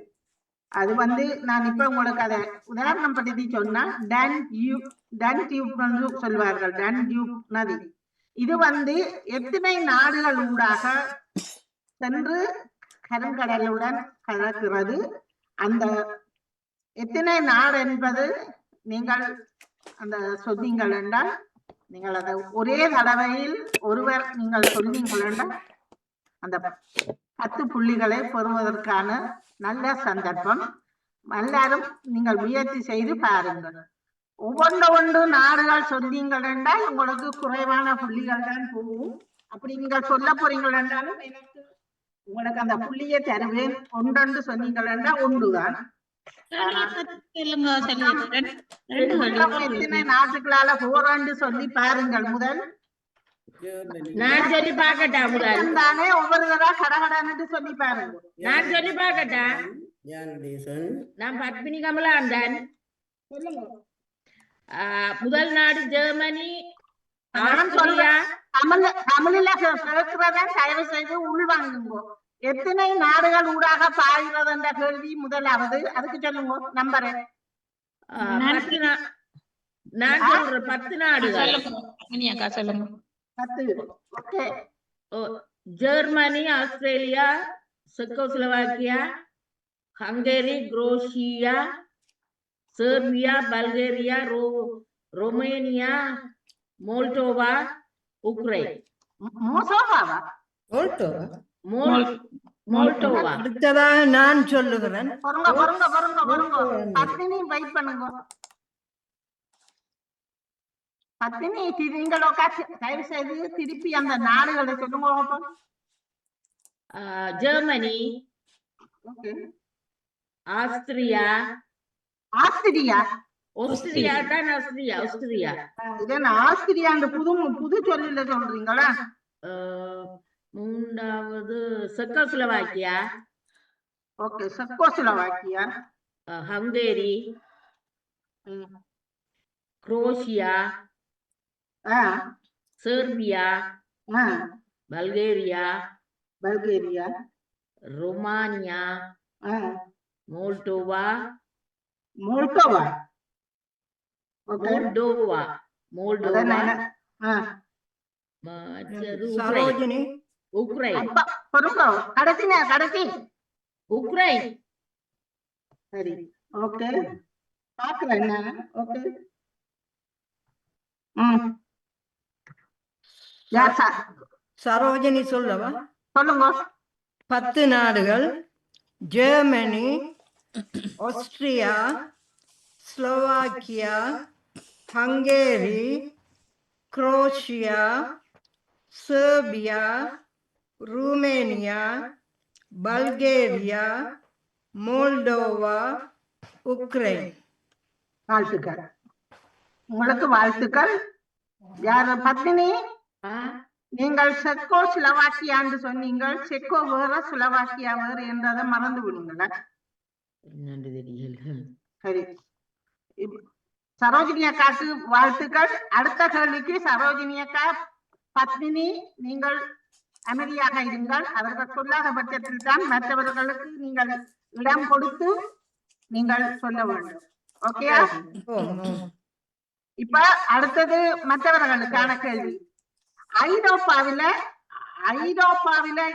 அது வந்து நான் இப்ப உங்களுக்கு அதை உதாரணம் படுத்தி சொன்னா டன்டியூப் சொல்வார்கள். டன்டியூப் நதி இது வந்து எத்தனை நாடுகள் ஊடாக சென்று கருங்கடலுடன் கலக்கிறது. அந்த எத்தனை நாடு என்பது நீங்கள் அந்த சொன்னீங்கள் என்றால் நீங்கள் அதை ஒரே தடவையில் ஒருவர் நீங்கள் சொன்னீங்கள் என்றால் அந்த 10 புள்ளிகளை பெறுவதற்கான நல்ல சந்தர்ப்பம். எல்லாரும் நீங்கள் முயற்சி செய்து பாருங்கள். ஒவ்வொன்று நாடுகள் சொன்னீங்கள் என்றால் உங்களுக்கு குறைவான புள்ளிகள் தான் போகும். அப்படி நீங்கள் சொல்ல போறீங்கள் என்றாலும் எனக்கு உங்களுக்கு அந்த புள்ளியை தருவேன். ஒன்றென்று சொன்னீங்கள் என்றால் ஒன்றுதான். கேள்வியை பத்தி சொல்லுங்க சொல்லிடுறேன். ரெண்டு மொத்தம் கேள்வி. எத்தனை நாட்டுகளால போறான்னு சொல்லி பாருங்கள் முதல். நான் சொல்லி பார்க்கட்டா முதல்? தானே ஒவ்வொரு தடவை கடகடன்னு சொல்லி பாருங்க. நான் சொல்லி பார்க்கட்டா? ஜெயநடேசன், நான் பத்மினி கமலாந்தன். முதல் நாடு ஜெர்மனி, ஆஸ்திரியா. தமிழ்ல கேட்கிறத தயவு செய்து உள்வாங்குங்க. எத்தனை நாடுகள் ஊடாக பாய்கிறது என்ற கேள்வி முதலாவது. அதுக்கு சொல்லுங்க நம்பர். 10 நான் சொல்றேன் 10 நாடுகள். அக்கா சொல்லுங்க. 10. Okay. Germany, Australia, Czechoslovakia, Hungary, Croatia, Serbia, Bulgaria, Romania, Moldova, Ukraine. மோசோவாவா? மோல்டோவா. அடுத்ததாக நான் சொல்லுகிறேன். பத்தினி வெயிட் பண்ணுங்க. பத்தினி நீங்களோ தயவு செய்து திருப்பி அந்த நாடுகளை சொல்லுங்க. Germany, okay. Austria. Austria? Austria தான் ஆஸ்திரியா. ஆஸ்திரியா. இதென்ன ஆஸ்திரியாண்டு புது சொல்லில சொல்றீங்களா? மூன்றாவது Czechoslovakia. Okay. Czechoslovakia, Hungary, Croatia, Serbia, Bulgaria, Romania, Moldova. Sarojini, Ukraine. கடைசி உக்ரைன். சரி. ஓகே. பாக்குறேன். ஓகே. சரோஜினி சொல்லவா? சொல்லுங்க. 10 நாடுகள்: Germany, Austria, Slovakia, Hungary, Croatia, Serbia, Romania, Bulgaria, Moldova, Ukraine. வாழ்த்துக்கள். உங்களுக்கு வாழ்த்துக்கள். யாரு பத்தினி? நீங்கள் செக்கோ ஸ்லோவாக்கியான்னு சொன்னீங்கள். செக்கோ வேற ஸ்லோவாக்கியா வேற என்றதை மறந்து விடுங்களா? சரி. சரோஜினி அக்காக்கு வாழ்த்துக்கள். அடுத்த கேள்விக்கு சரோஜினி அக்கா, பத்மினி நீங்கள் அமைதியாக இருங்கள். அவர்கள் சொல்லாத பட்சத்தில் தான் மற்றவர்களுக்கு நீங்கள் இடம் கொடுத்து நீங்கள் சொல்ல வேண்டும். ஓகே. இப்ப அடுத்தது மற்றவர்களுக்கான கேள்வி. ஐரோப்பாவில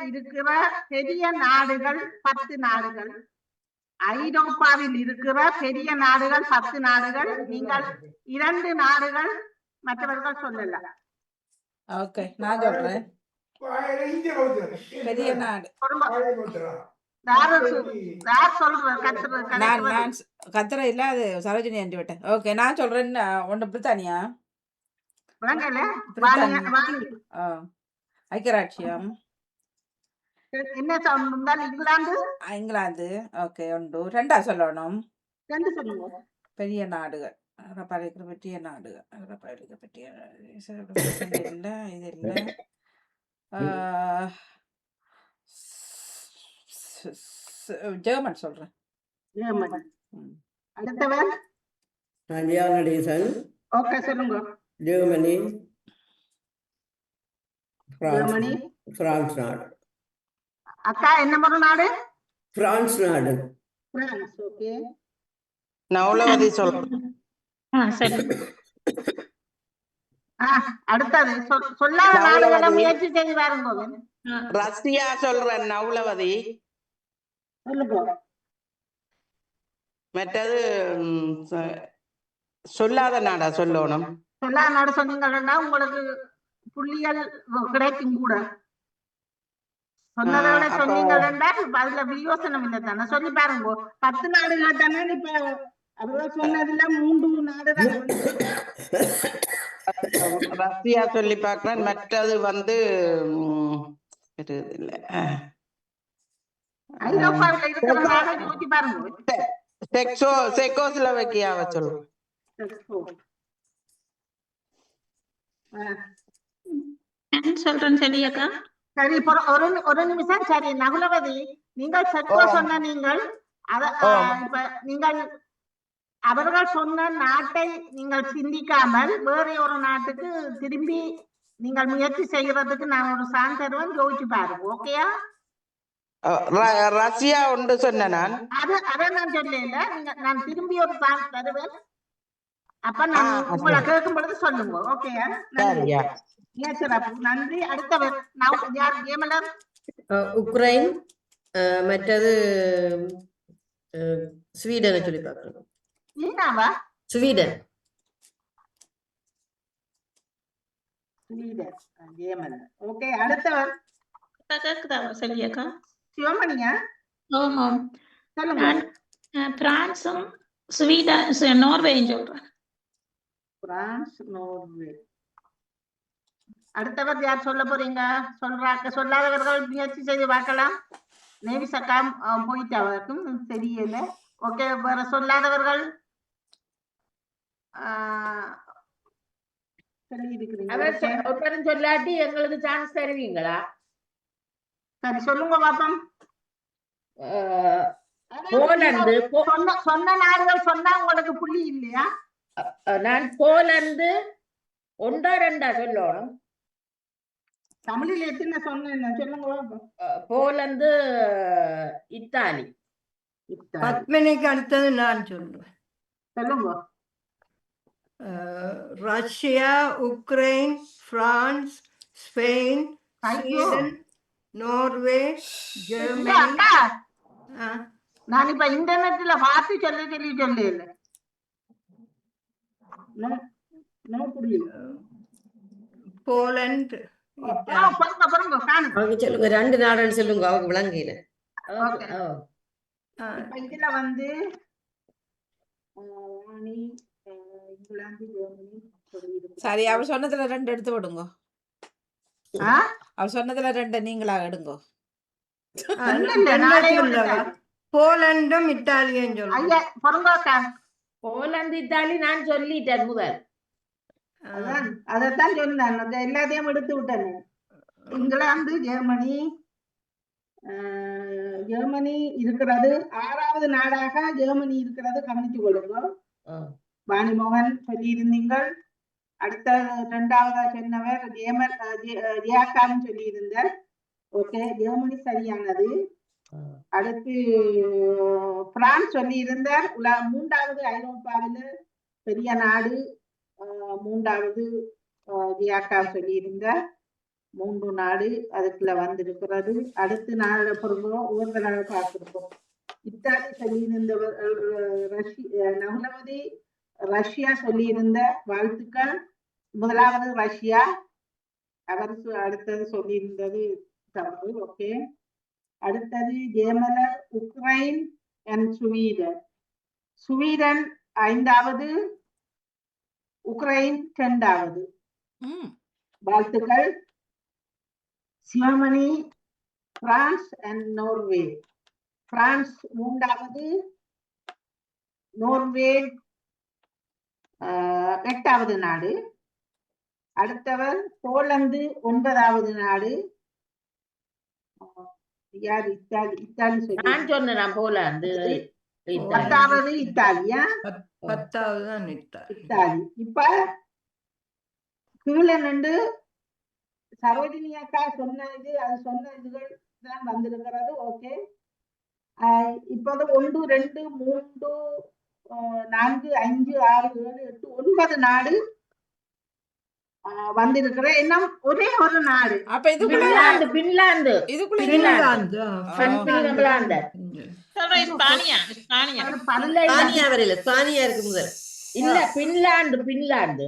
இருக்கிற பெரிய நாடுகள் 10 நாடுகள். ஐரோப்பாவில் இருக்கிற பெரிய நாடுகள் 10 நாடுகள். நீங்கள் 2 நாடுகள் மற்றவர்கள் சொல்லலாம். ஓகே, நான் சொல்றேன். பெரிய நாடு நான் கத்திர இல்ல, அது சரோஜினி என்று விட்டேன். ஓகே, நான் சொல்றேன். ஒன்று பிரித்தானியா, ஐக்கியராட்சியம், இங்கிலாந்து. ஓகே, ஒன்று. 2 சொல்லணும். பெரிய நாடுகள், பெரிய நாடுகள் இல்ல, இது இல்ல. ஜெர்மன் சொல்றேன். அடுத்தவர் ஜெயநடேசன். ஓகே, சொல்லுங்க. ஜெர்மனி, ஜெர்மனி, பிரான்ஸ் நாடு. அக்கா என்ன ஒரு நாடு? பிரான்ஸ் நாடு. பிரான்ஸ். ஓகே. நவுலவதி சொல்றேன். சரி. அடுத்தது சொல்லாத நாடுகளை முயற்சி செய்து பாருங்க. ரஷ்யா சொல்றேன். நவுலவதி. மற்றது சொல்லாத நாடா சொல்லணும். சொல்லாத நாடு சொன்னீங்கன்னா உங்களுக்கு புள்ளிகள் கிடைக்கும் கூட. சொன்னதை விட சொன்னீங்கன்னா அதுல வியோசனம் இல்லை தானே. சொல்லி பாருங்க. 10 நாடுகள் தானே. இப்ப அவர்கள் சொன்னதுல 3 நாடு தான். ரஷ்யா சொல்லி பாக்குறேன். மற்றது ஐரோப்பாவில் இருக்கிற நாடு யோசிச்சு பாருங்க. செக்கோஸ்லோவேக்கியாவை சொல்லு. நான் சொல்றேன் சரியாக்கா. சரி ஒரு நிமிஷம். சரி நகுலவதி, நீங்கள் செக்கோ சொன்ன நீங்கள் இப்ப நீங்கள் அவர்கள் சொன்ன நாட்டை நீங்கள் சிந்திக்காமல் வேற ஒரு நாட்டுக்கு திரும்பி நீங்கள் முயற்சி செய்யறதுக்கு நான் ஒரு சான் தருவேன், யோசிச்சு பாருங்க. ஓகேயா? ரஷ்யா ஒன்று சொன்ன நான் அதை நான் சொல்லல. நான் திரும்பி ஒரு சான் தருவேன். அப்ப நான் உங்களை கேட்கும் பொழுது சொல்லுங்க. ஓகேயா? நன்றி. அடுத்தவர் ஏமலர். உக்ரைன், மற்றது ஸ்வீடனை சொல்லி பார்க்கணும். ஸ்வீடன். ஓகே, அடுத்தவர் கேக்குதா சரியாக்கா? சிவமணியா? ஆமாம். சொல்லுங்க. பிரான்ஸும் ஸ்வீடன் நார்வேயும் சொல்றேன். France, Norway. அடுத்தவர் யார் சொல்ல போறீங்க? சொல்லாதவர்கள் முயற்சி செய்து பார்க்கலாம். நேவி சக்காம் போயிட்டு அவருக்கும் தெரியல. ஓகே, வேற சொல்லாதவர்கள் சொல்லி இருக்கிறீங்க. சொல்லாட்டி எங்களுக்கு சான்ஸ் தருவீங்களா? சரி சொல்லுங்க பாப்போம். போலந்து. சொன்ன நாடுகள் சொன்னா உங்களுக்கு புள்ளி இல்லையா? நான் போலந்து 1 2 சொல்லணும். தமிழில் எத்தனை சொன்ன சொல்லுங்க. Poland, Italy. பத்மினிக்கு அடுத்தது நான் சொல்லுவேன். சொல்லுங்க. Russia, Ukraine, France, Spain, Sweden, Norway, Germany. நான் இப்ப இன்டர்நெட்ல பார்த்து சொல்லல. போலந்து, சொல்லுங்க, 2 நாடுன்னு சொல்லுங்க, அவங்க விளங்கல. இதுல வந்து சரி, அவர் சொன்னதுல 2 எடுத்து விடுங்க. அவர் சொன்னதுல 2 நீங்களா எடுங்க. போலண்டும் இத்தாலியும் சொல்லுங்க. போலந்து, இத்தாலி நான் சொல்லிட்டேன் முதல். அதத்தான் சொன்னேன். எல்லாத்தையும் எடுத்து விட்டேன். இங்கிலாந்து, ஜெர்மனி இருக்கிறது. 6வது நாடாக ஜெர்மனி இருக்கிறது. கவனிச்சு கொள்ளுங்க. வாணிமோகன் சொல்லி இருந்தீங்கள். அடுத்த 2வது சொன்னவர் ஜியாக்கான்னு சொல்லி இருந்தார். ஓகே, ஜெர்மனி சரியானது. அடுத்து பிரான்ஸ் சொல்லி இருந்தார். 3வது ஐரோப்பாவில பெரிய நாடு. 3வது ஜியாக்கா சொல்லி இருந்தார். 3 நாடு அதுக்குள்ள வந்திருக்கிறது. அடுத்து நாடு பொருளும் ஒவ்வொரு நாடு பார்த்திருக்கோம். இத்தாலி சொல்லி இருந்தவர் நகுலவதி ரஷ்யா சொல்லி இருந்த வாழ்த்துக்கள். 1வது ரஷ்யா. அவர் அடுத்தது சொல்லி இருந்தது தவறு. ஓகே, அடுத்தது ஜெர்மனர், உக்ரைன் அண்ட் ஸ்வீடன். ஸ்வீடன் 5வது, உக்ரைன் 2வது. வாழ்த்துக்கள். Germany, France and Norway. France 3வது, நார்வே 8வது நாடு. அடுத்தவர் போலந்து 9வது நாடு. யார்? இத்தாலி நான் சொன்னேன். போலந்து 10வது இத்தாலியா? 10வது தான் இத்தாலி. இப்ப கீழே நின்று சரோஜினி அக்கா சொன்ன இதுகள் தான் வந்திருக்கிறது. ஓகே, இப்போது 1 2 3 4 5 6 7 8 9 நாடு வந்திருக்கிற. இன்னும் ஒரே ஒரு நாடு. அப்ப இதுக்குள்ள பின்லாந்து. ஸ்பானியா வரையில, ஸ்பானியா இருக்கு முதல். இல்ல, பின்லாந்து.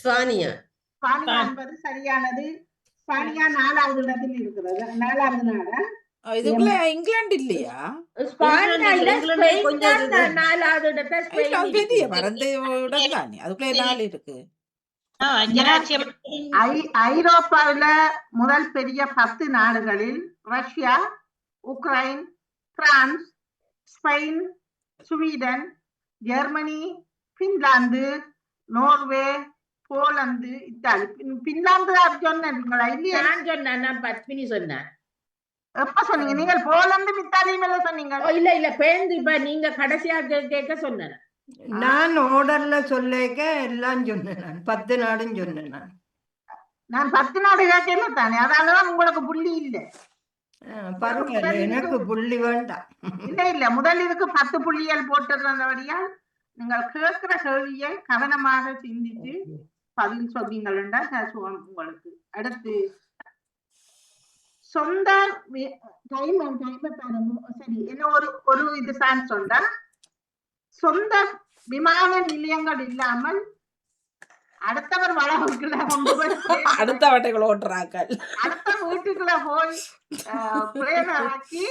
ஸ்பானியா என்பது சரியானது. ஸ்பானியா 4வது இடத்தில் இருக்கிறது. 4வது நாடு. இதுக்குள்ள இங்கிலாந்து இல்லையா? பெரிய பறந்து இடம் தானே, அதுக்குள்ள 4 இருக்கு. ஐக்கியராட்சியம் ஐரோப்பாவில முதல் பெரிய 10 நாடுகளில் Russia, Ukraine, France, Spain, Sweden, Germany, Finland, Norway, Poland, Italy. Finland சொன்னீங்களா இல்லையா? நான் சொன்னேன், நான் பத்மினி சொன்னேன். எப்ப சொன்னீங்க நீங்கள்? போலந்து இத்தாலியும் எல்லாம் சொன்னீங்க. இல்ல பேருந்து இப்ப நீங்க கடைசியா கேட்க சொன்னேன். நான் ஆர்டர்ல சொல்லிக்க எல்லாம் சொன்னேன். நான் 10 நாடும் சொன்னேன். நான் 10 நாடு கேட்கல தானே, அதனாலதான் உங்களுக்கு புள்ளி இல்ல. பரவாயில்ல, எனக்கு புள்ளி வேண்டாம். இல்ல முதல் இதுக்கு 10 புள்ளிகள் போட்டிருந்தபடியால் நீங்கள் கேட்கிற கேள்வியை கவனமாக சிந்தித்து பதில் சொன்னீங்கன்னா உங்களுக்கு. அடுத்து சொந்த சரி, என்ன ஒரு இது சான்ஸ் சொல்ற. சொந்த விமான நிலையங்கள் இல்லாமல் அடுத்தவர் வளவுக்குள்ள கொண்டு போய் அடுத்த வட்டைகள் ஓட்டுறாங்க. அடுத்த வீட்டுக்குள்ள போய் பிரேரணாக்கி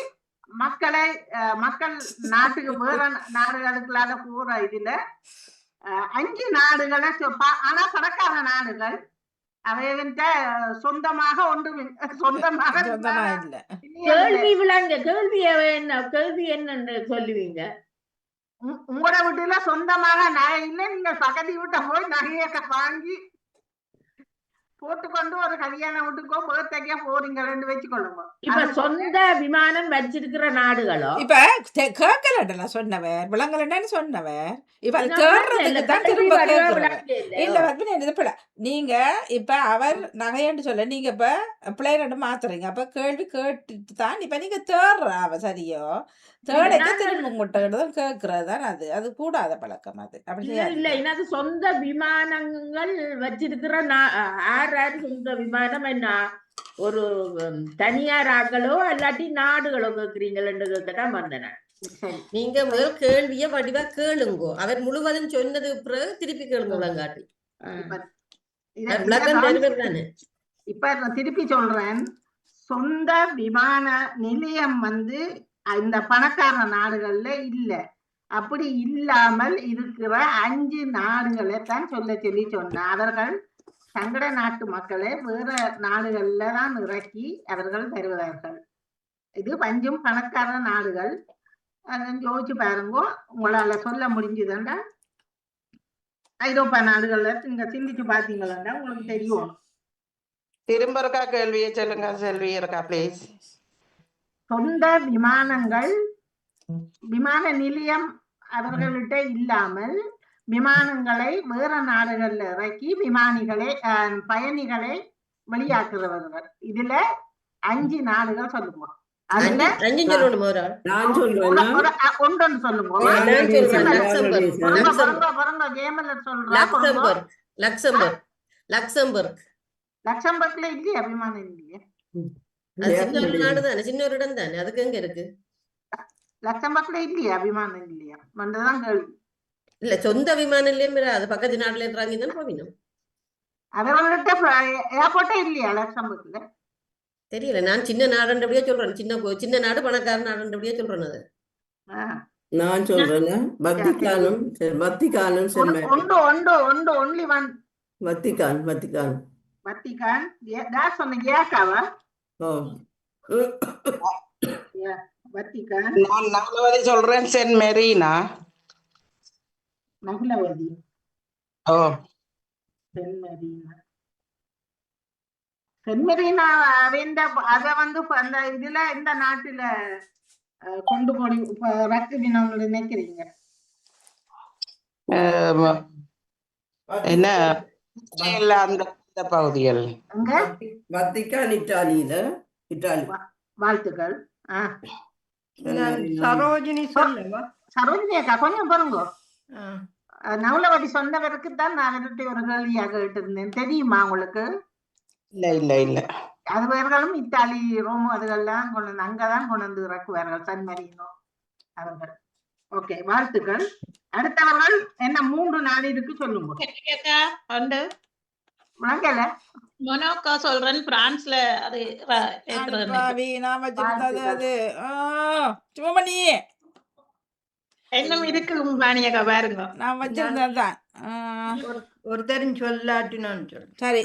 மக்கள் நாட்டுக்கு வேற நாடுகளுக்குள்ளால போற இதுல 5 நாடுகளை ஆனா பணக்கார நாடுகள் அவைகிட்ட சொந்தமாக சொந்தமாக இல்ல. கேள்வி என்ன சொல்லுவீங்க? உங்களோட வீட்டுல சொந்தமாக நகை இல்லை, நீங்க பக்கத்து வீட்டை போய் நகையை வாங்கி போட்டுக்கொண்டு ஒரு கல்யாண வீட்டுக்கோ பேர்த்தைக்கோ போறீங்கன்னு வச்சுக்கொள்ளுங்க. இப்ப சொந்த விமானம் வச்சிருக்கிற நாடுகளோ இப்ப கேட்கல சொன்னவர் விளங்கலன்னு சொன்னவர் இப்ப அது கேட்கறதுக்கு தான் திரும்ப கேட்கிறவர் இல்ல வந்து நீங்க இப்ப அவர் நகையன்னு சொல்ல நீங்க இப்ப பிள்ளைன்னு மாத்துறீங்க. அப்ப கேள்வி கேட்டுட்டு தான் இப்ப நீங்க தேடுற சரியோ தேடைக்க திரும்ப உங்கள்கிட்ட கேட்கறது தான் அது கூடாத பழக்கம். அது அப்படி இல்ல எனக்கு சொந்த விமானங்கள் வச்சிருக்கிற யார் சொந்த விமானம் என்ன ஒரு தனியார் ஆக்களோ இல்லாட்டி நாடுகளோ கேக்குறீங்களா வந்தன. நீங்க முதல் கேள்விய வடிவா கேளுங்கோ. அவர் முழுவதும் சொன்னது பிறகு திருப்பி கேளுங்க. விளங்காட்டி இப்ப நான் திருப்பி சொல்றேன். சொந்த விமான நிலையம் வந்து இந்த பணக்கார நாடுகள்ல இல்ல. அப்படி இல்லாமல் இருக்கிற 5 நாடுகளை தான் சொல்லி சொன்ன. அவர்கள் தங்கட நாட்டு மக்களை வேற நாடுகள்ல தான் இறக்கி அவர்கள் வருவார்கள். இது 5 பணக்கார நாடுகள். யோசிச்சு பாருங்க, உங்களால சொல்ல முடிஞ்சதுண்டா. ஐரோப்பா நாடுகள்ல நீங்க சிந்திச்சு பாத்தீங்களா உங்களுக்கு தெரியும். திரும்ப இருக்கா கேள்வியை சொல்லுங்க. செல்வி இருக்கா பிளீஸ். சொந்த விமானங்கள் விமான நிலையம் அவர்கள்ட்ட இல்லாமல் விமானங்களை வேற நாடுகள்ல இறக்கி பயணிகளை வெளியாக்குறவர்கள். இதுல 5 நாடுகள் சொல்லுங்க. அதுல ஒன்று சொல்லுங்க. லக்சம்பர்க்ல இல்லையா விமானம்? இல்லையா? சின்ன ஒரு இடம் தானே, அதுக்கு எங்க இருக்கு? லக்சம்பர்க்ல இல்லையா விமானம்? இல்லையா மண்டதான் கேள்வி. இல்ல சொந்த விமானம் இல்லையா? அது பக்கத்து நாட்டுல இருக்கிறாங்க தான் போவினோம். அவர்கள்ட்ட ஏர்போர்ட்டே இல்லையா லக்சம்பர்க்ல? தெரியல. நான் சின்ன நாடுன்றபடியா சொல்றேன். சின்ன நாடு பணக்கார நாடுன்றபடியா சொல்றேன். அது நான் சொல்றேன். வத்திக்கானும் only one. வத்திக்கான் யார் சொன்னீங்க? ஏக்காவா? வத்திக்கான். நான் நகுலவதி சொல்றேன். சென்ட் மெரினா. நகுலவதி. ஓ சென்ட் மெரினா அத வந்து அந்த இதுல இந்த நாட்டுல கொண்டு போய் ரக்குவினவங்க நினைக்கிறீங்க என்ன? அந்த பகுதிகள் வத்திக்கான் இத்தாலியில. வாழ்த்துக்கள். சரோஜினி சொல்லவா? சரோஜினி அக்கா கொஞ்சம் பாருங்க. நவுலவதி சொன்னவருக்கு தான் நான் அவர்கிட்ட ஒரு கேள்வியாக கேட்டிருந்தேன். தெரியுமா உங்களுக்கு? இல்ல அது வேர்களும் இத்தாலி ரோம் அதுகள்லாம் கொண்டு வந்து அங்கதான் கொண்டு வந்து இறக்குவார்கள். சன் மரீனோ அவர்கள். ஓகே, வாழ்த்துக்கள். அடுத்தவர்கள் என்ன 3 நாடு இருக்கு சொல்லுங்க. விளங்கல? மொனாக்கோ சொல்றேன். பிரான்ஸ்ல அது நாம வச்சிருந்தது அது சுமணி இன்னும் இருக்கு பாருங்க. நான் வச்சிருந்ததுதான் ஒருத்தரும் சொல்லாட்டி நான் சொல்றேன். சரி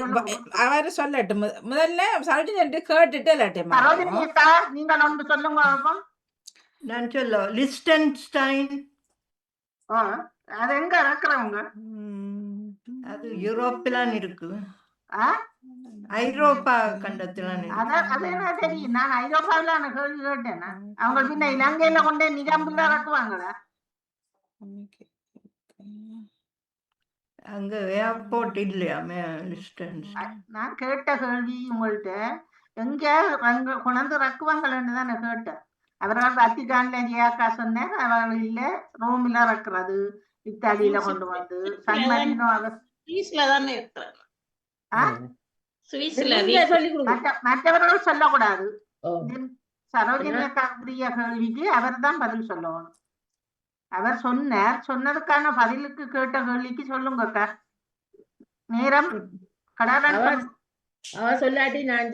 அவர் சொல்லட்டும். முதல்ல சரோஜினி கேட்டுட்டு இல்லாட்டியம்மா சரோஜினி அக்கா, நீங்க ஒன்று சொல்லுங்க பாப்போம். நான் சொல்ல லிஸ்டன்ஸ்டைன். அது எங்க இருக்கிறவங்க? அது யூரோப்பிலான் இருக்கு. ஆ? ஐரோப்பா கண்டத்திலான் அது என்ன தெரியும், நான் ஐரோப்பாவில கேள்வி கேட்டேன். அவங்க பின்ன இலங்கையில கொண்டே நிஜாம்புல இறக்குவாங்களா? அங்க ஏர்போர்ட் இல்லையா லிஸ்டன்ஸ்? நான் கேட்ட கேள்வி உங்கள்கிட்ட எங்க கொண்டு இறக்குவாங்கன்னு தான் நான் கேட்டேன். அவர்கள் வத்திகான்ல ஜியாக்கா சொன்னேன், அவர்கள் இல்ல ரோமில இறக்குறது, இத்தாலியில கொண்டு வந்து சன் மரினோ தானே இருக்கிறாங்க. மற்றவர்கள் சொல்லக்கூடாது. சரோஜினி அக்காவுடைய கேள்விக்கு அவர் தான் பதில் சொல்லணும். அவர் சொன்னதுக்கான பதிலுக்கு கேட்ட கேள்விக்கு சொல்லுங்க அக்கா. நேரம் சொல்லாட்டி நான்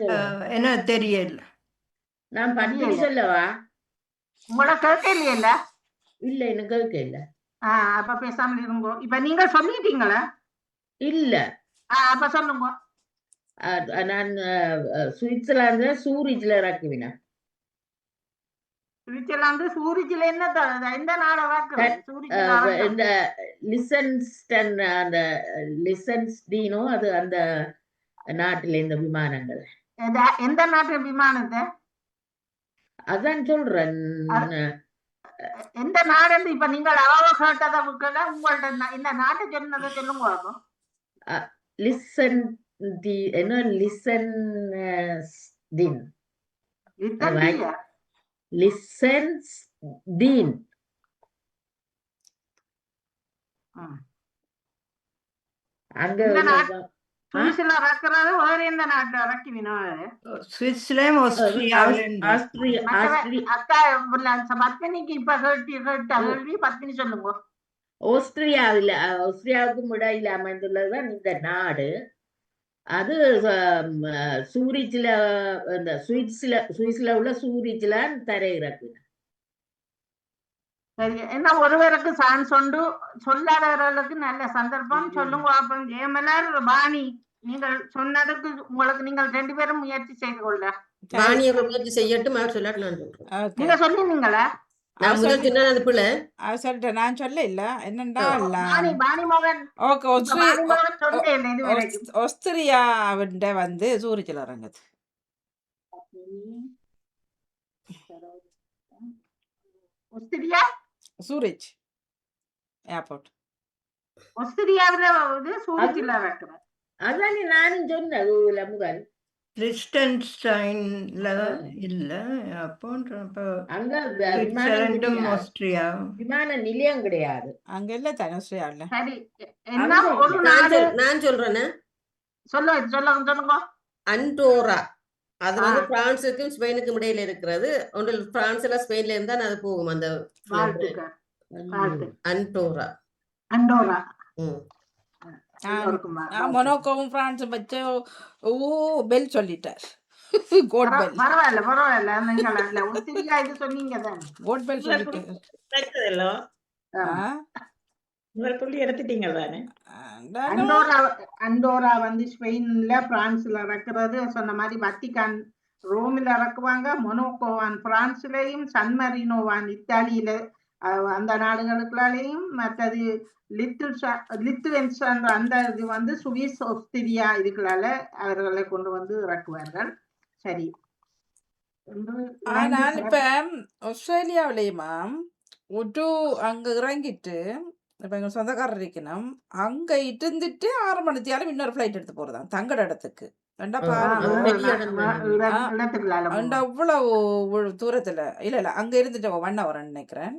என்ன தெரியல. நான் பதில் சொல்லவா? உங்களை கேட்க இல்லையில? இல்ல எனக்கு கேட்க இல்ல. அப்ப பேசாமல் இருங்கோ. இப்ப நீங்க சொல்லிட்டீங்களா? இல்ல. அப்ப சொல்லுங்க. நான் சுவிட்சர்லாந்து சூரிச்ல இறக்குவினா. சுவிட்சர்லாந்து சூரிச்ல எந்த நாட இந்த லிசன்ஸ்டன் அந்த லிசன்ஸ்டீனோ அது அந்த நாட்டில இந்த விமானங்கள். எந்த நாட்டு விமானத்தை? அதான் சொல்றேன். எந்த நாடு? இப்ப நீங்கள் அளவு கேட்டதை உங்கள்ட்ட இந்த நாட்டை சொன்னதை சொல்லுங்க. லிசன் என்ன லிசன் தீன் லிசன்ஸ் தீன். அங்க சுவிஸ்ல இறக்குறது வேற எந்த நாட்டுல இறக்கினா? சுவிஸ்லயும் அக்கா பத்மினிக்கு இப்ப கேட்ட கேள்வி பத்மினி சொல்லுங்க. ஆஸ்திரியாவில் ஆஸ்திரியாவுக்கும் இடையில அமைந்துள்ளதுதான் இந்த நாடு. அது சூரிச்ல இந்த சுவிஸ்ல உள்ள சுவிஸ்ல தரையிறக்கு. சரி, என்ன ஒருவருக்கு சான்ஸ் உண்டு, சொல்லாதவர்களுக்கு நல்ல சந்தர்ப்பம். சொல்லுங்க பாப்போம். ஜெயமலர், பாணி, நீங்கள் சொன்னதுக்கு உங்களுக்கு நீங்கள் 2 பேரும் முயற்சி செய்து கொள்ள. முயற்சி செய்யட்டும். அவர் சொல்லாட்டு நீங்க சொன்னீங்களா? நான் சொல்ல இல்ல என்னண்டா ஆஸ்திரியாவிட வந்து சூரிச்சில் இறங்குது. சூரிச் ஏர்போர்ட் ஆஸ்திரியாவில சூரிச்சில் இறக்குறேன். அதான் நானும் சொன்னேன் முதல். லிஸ்டன்ஸ்டைன்ல இல்ல. அப்போ ஆஸ்திரியா விமான நிலையம் கிடையாது அங்க இல்ல. ஆஸ்திரியாவில் நான் சொல்றேன்னு சொல்லுங்க. அன்டோரா அது வந்து பிரான்சுக்கும் ஸ்பெயினுக்கும் இடையில இருக்கிறது. ஒன்று பிரான்ஸ்ல ஸ்பெயின்ல இருந்தா அது போகும். அந்த அன்டோரா மொனாக்கோவும் பிரான்ஸும் வச்சு பெல் சொல்லிட்டார். கோட் பெல் பரவாயில்ல இது சொன்னீங்க தான். கோட் பெல் சொல்லிட்டார். எடுத்துட்டீங்க தானே. அண்டோரா வந்து ஸ்பெயின்ல பிரான்ஸ்ல இறக்குறது. சொன்ன மாதிரி வத்திகான் ரோமில் இறக்குவாங்க. மொனாக்கோவான் பிரான்ஸ்லயும், சன் மரினோவான் இத்தாலியில, அந்த நாடுகளுக்குள்ளாலையும். மற்றது லித்துவென்ஸ் அந்த இது வந்து சுவிஸ், ஆஸ்திரியா இதுகளால அவர்களை கொண்டு வந்து இறக்குவார்கள். சரி, ஆனால் இப்ப ஆஸ்திரேலியாவிலேயுமா ஒரு அங்க இறங்கிட்டு இப்ப எங்க சொந்தக்காரர் இருக்கணும், அங்க இருந்துட்டு 6 மணித்தியாலும் இன்னொரு பிளைட் எடுத்து போறதான் தங்கட இடத்துக்கு. அவ்வளவு தூரத்துல இல்ல அங்க இருந்துட்டு 1 hour நினைக்கிறேன்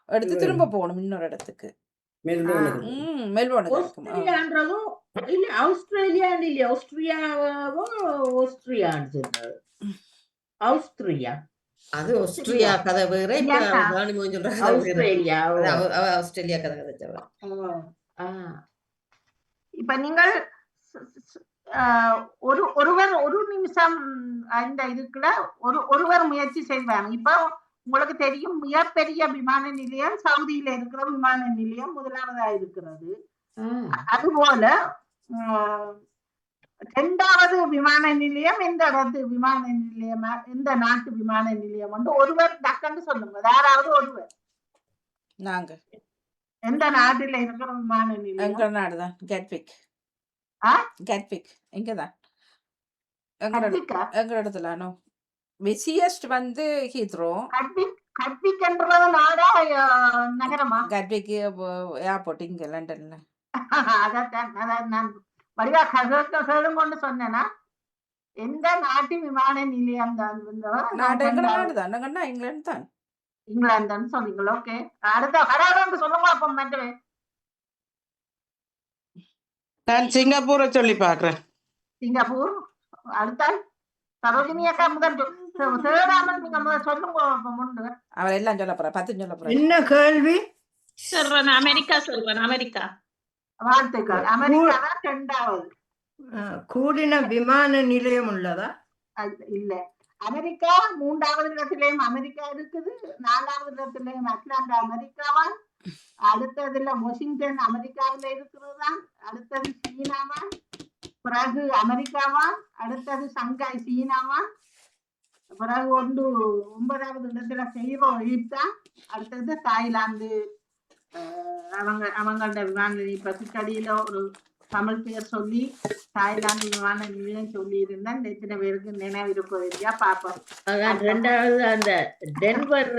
எடுத்து திரும்ப போகணும் இன்னொரு இடத்துக்கு. மெல்போர்னுக்கு இல்ல ஆஸ்திரேலியான்னு இல்ல ஆஸ்திரியா அது ஆஸ்திரியா கதை வேற. ஆஸ்திரேலியா கதை கதைச்சவ. இப்ப நீங்கள் ஒருவர் ஒரு நிமிஷம் இந்த இதுக்குள்ள ஒருவர் முயற்சி செய்வாங்க. இப்ப உங்களுக்கு தெரியும், மிகப்பெரிய விமான நிலையம் சவுதியில இருக்கிற விமான நிலையம் முதலாவதா இருக்கிறது. அதுபோல உம், 2வது விமான நிலையம் எந்த இடத்து விமான நிலையம், எந்த நாட்டு விமான நிலையம் வந்து ஒருவர் டக்குன்னு சொல்லுங்க, யாராவது ஒருவர். நாங்க எந்த நாட்டில இருக்கிற விமான நிலையம்? எங்க நாடுதான் கேட்விக். ஆ? கேட்விக் இங்கதான் கட்விக்கா? எங்க இடத்துல பிஸியஸ்ட் வந்து ஹீத்ரோ. கட்விக் என்றது நாடா நகரமா? கேட்விக் ஏர்போர்ட் இங்க லண்டன்ல. அதான் நான் வடிவா கேளும் கொண்டு சொன்னேன்னா எந்த நாட்டு விமான நிலையம் தான் நாடு எங்க நாடுதான் எங்கன்னா இங்கிலாந்து தான். இங்கிலாந்து சொன்னீங்களா? ஓகே, அடுத்த கடாரம் சொல்லுங்க. அப்ப மற்றவே நான் சிங்கப்பூரை சொல்லி பாக்குறேன். சிங்கப்பூர். அடுத்தால் சரோஜினி அக்கா முதல் தேடாமல் நீங்க முதல் சொல்லுங்க. முண்டு அவர் எல்லாம் சொல்ல போற 10 சொல்ல போற. என்ன கேள்வி? சொல்றேன், அமெரிக்கா சொல்றேன். அமெரிக்கா. வாழ்த்துக்கள். அமெரிக்கா தான் 2வது. கூடின விமான நிலையம் உள்ளதா? இல்ல, அமெரிக்கா 3வது இடத்திலேயும் அமெரிக்கா இருக்குது, 4வது இடத்திலேயும் அட்லாண்டா அமெரிக்காவான், அடுத்ததுல வாஷிங்டன் அமெரிக்காவில இருக்கிறதுதான், அடுத்தது சீனாவான், பிறகு அமெரிக்காவான், அடுத்தது சங்காய் சீனாவான், பிறகு 9வது இடத்துல கெய்ரோ எகிப்தான், அடுத்தது தாய்லாந்து. அவங்களோட விமான பத்திக்கடியில ஒரு தமிழ் பெயர் சொல்லி தாய்லாந்து விமான நிலையம் சொல்லி இருந்தான். எத்தனை பேருக்கு நினைவு இருப்பது இல்லையா பாப்போம். 2வது அந்த டென்வர்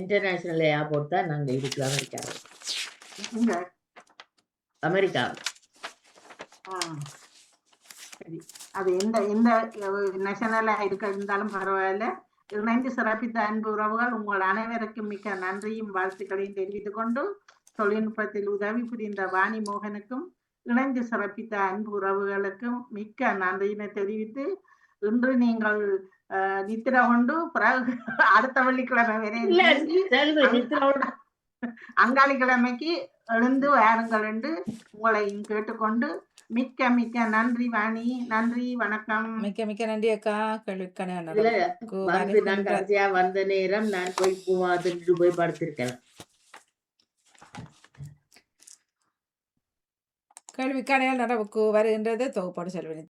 இன்டர்நேஷனல் ஏர்போர்ட் தான் நாங்க இருக்கிறோம் அமெரிக்கா. சரி, அது எந்த எந்த நேஷனலா இருந்தாலும் பரவாயில்ல. இணைந்து சிறப்பித்த அன்பு உறவுகள், உங்கள் அனைவருக்கும் மிக்க நன்றியும் வாழ்த்துக்களையும் தெரிவித்துக் கொண்டு, தொழில்நுட்பத்தில் உதவி புரிந்த வாணி மோகனுக்கும் இணைந்து சிறப்பித்த அன்பு உறவுகளுக்கும் மிக்க நன்றியினை தெரிவித்து, இன்று நீங்கள் நித்திர கொண்டு பிறகு அடுத்த வெள்ளிக்கிழமை வரை அங்காளிக்கிழமைக்கு எழுந்து வாருங்கள் என்று உங்களை கேட்டுக்கொண்டு மிக்க மிக்க நன்றி வாணி. நன்றி, வணக்கம். மிக்க மிக்க நன்றி அக்கா. கேள்விக்கான நான் கடைசியா வந்த நேரம் நான் போய் திட்டு போய் படுத்திருக்கேன். கேள்விக்கான நடவுக்கு வருகின்றது தொகுப்பாடு செல்வனி.